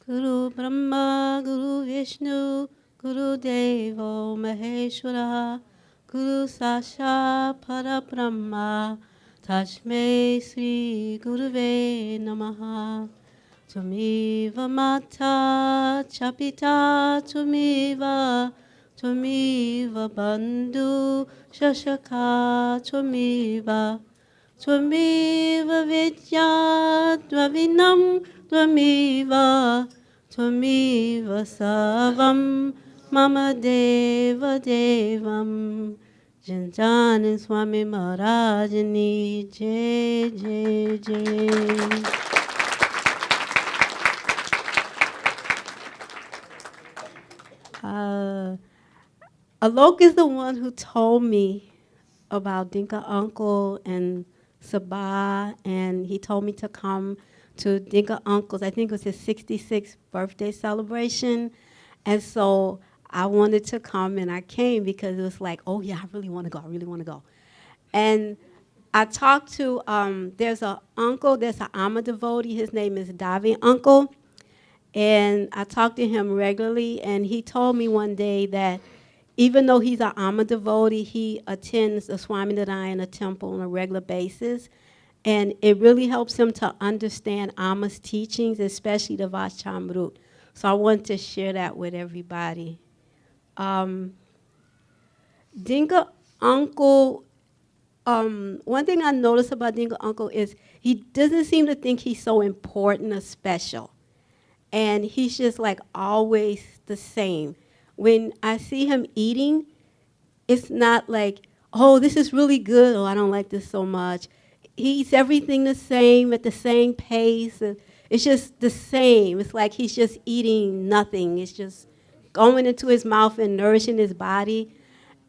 Guru Brahma, Guru Vishnu, Guru Devo Maheshwara, Guru Sasha Parabrahma, Tashme Sri Guruve Namaha. Tumiva Mata Chapita Tumiva, Tumiva Bandhu Shashaka Tumiva. Tvamiva vidya dvavinam tvamiva tvamiva savam mama deva devam. Janjan Swami Maharajani Jai Jai Jai. Alok is the one who told me about Dinka Uncle and Sabha, and he told me to come to Dinka Uncle's, I think it was his 66th birthday celebration. And so I wanted to come, and I came because it was like, oh yeah, I really want to go, I really want to go. And I talked to, there's an uncle, there's an Amma devotee, his name is Davi Uncle, and I talked to him regularly, and he told me one day that even though he's an Amma devotee, he attends the Swaminarayan temple on a regular basis. And it really helps him to understand Amma's teachings, especially the Vachamrut. So I want to share that with everybody. Dinka Uncle, one thing I noticed about Dinka Uncle is he doesn't seem to think he's so important or special. And he's just like always the same. When I see him eating, it's not like, oh, this is really good, or I don't like this so much. He eats everything the same at the same pace. And it's just the same. It's like he's just eating nothing. It's just going into his mouth and nourishing his body.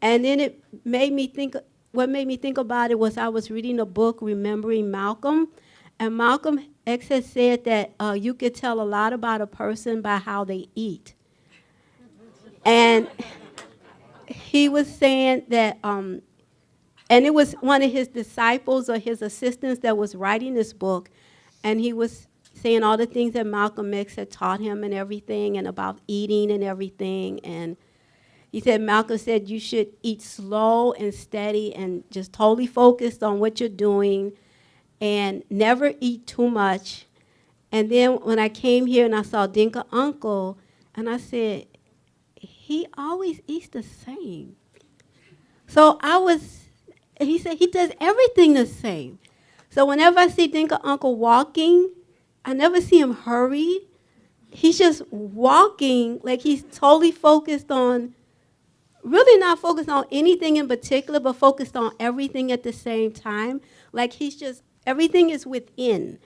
And then it made me think, what made me think about it was I was reading a book, Remembering Malcolm. And Malcolm X had said that you could tell a lot about a person by how they eat. And he was saying that, and it was one of his disciples or his assistants that was writing this book, and he was saying all the things that Malcolm X had taught him and everything, and about eating and everything. And he said, Malcolm said, you should eat slow and steady and just totally focused on what you're doing and never eat too much. And then when I came here and I saw Dinka Uncle, and I said, he always eats the same. So he said he does everything the same. So whenever I see Dinka Uncle walking, I never see him hurry. He's just walking like he's totally focused on, really not focused on anything in particular, but focused on everything at the same time. Like he's just, everything is within.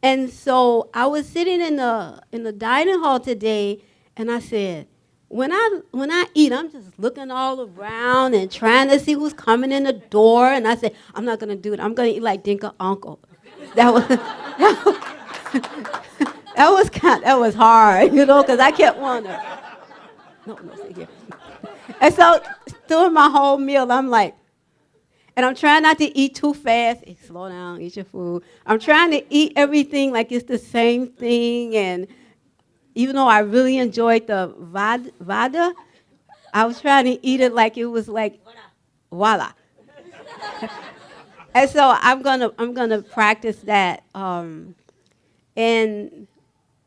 And so I was sitting in the dining hall today, and I said, when I eat, I'm just looking all around and trying to see who's coming in the door. And I said, I'm not going to do it. I'm going to eat like Dinka Uncle. That was hard, you know, because I kept wanting to. No, sit here. And so during my whole meal, I'm like, and I'm trying not to eat too fast. Slow down, eat your food. I'm trying to eat everything like it's the same thing. And even though I really enjoyed the vada, I was trying to eat it like it was like, voila. And so I'm gonna practice that. And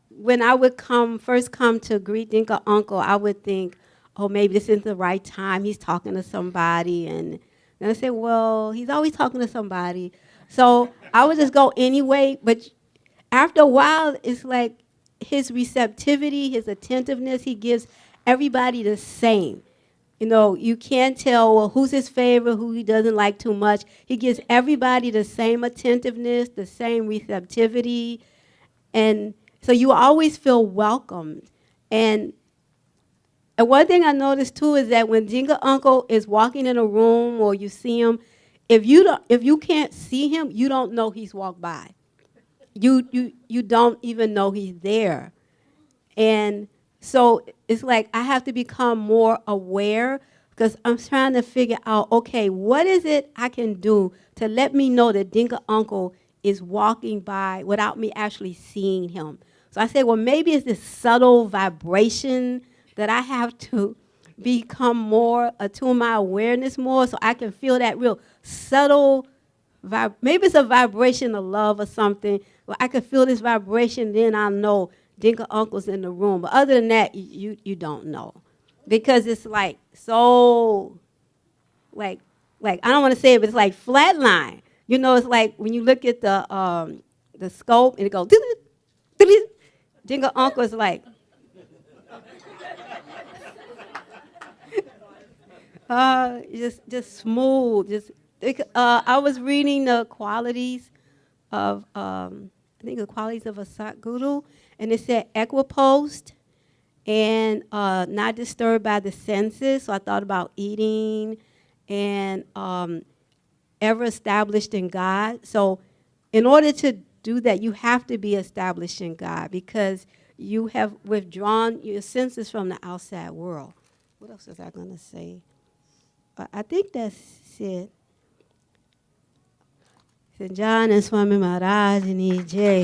when I would first come to greet Dinka Uncle, I would think, oh, maybe this isn't the right time. He's talking to somebody. And then I said, well, he's always talking to somebody. So I would just go anyway. But after a while, it's like his receptivity, his attentiveness, he gives everybody the same. You know, you can't tell, well, who's his favorite, who he doesn't like too much. He gives everybody the same attentiveness, the same receptivity. And so you always feel welcomed. And one thing I noticed too is that when Dinka Uncle is walking in a room or you see him, if you can't see him, you don't know he's walked by. You don't even know he's there. And so it's like I have to become more aware because I'm trying to figure out, okay, what is it I can do to let me know that Dinka Uncle is walking by without me actually seeing him? So I said, well, maybe it's this subtle vibration that I have to become more, attune my awareness more so I can feel that real subtle maybe it's a vibration of love or something. Well, I can feel this vibration, then I know Dinka Uncle's in the room. But other than that, you don't know. Because it's like so, like I don't want to say it, but it's like flatline. You know, it's like when you look at the scope and it goes, Dinka Uncle is like, just smooth. I was reading the qualities of, I think the qualities of a Satguru, and it said equipost and not disturbed by the senses. So I thought about eating and ever established in God. So in order to do that, you have to be established in God because you have withdrawn your senses from the outside world. What else was I going to say? I think that's it. John and Swami Maharaj and E.J.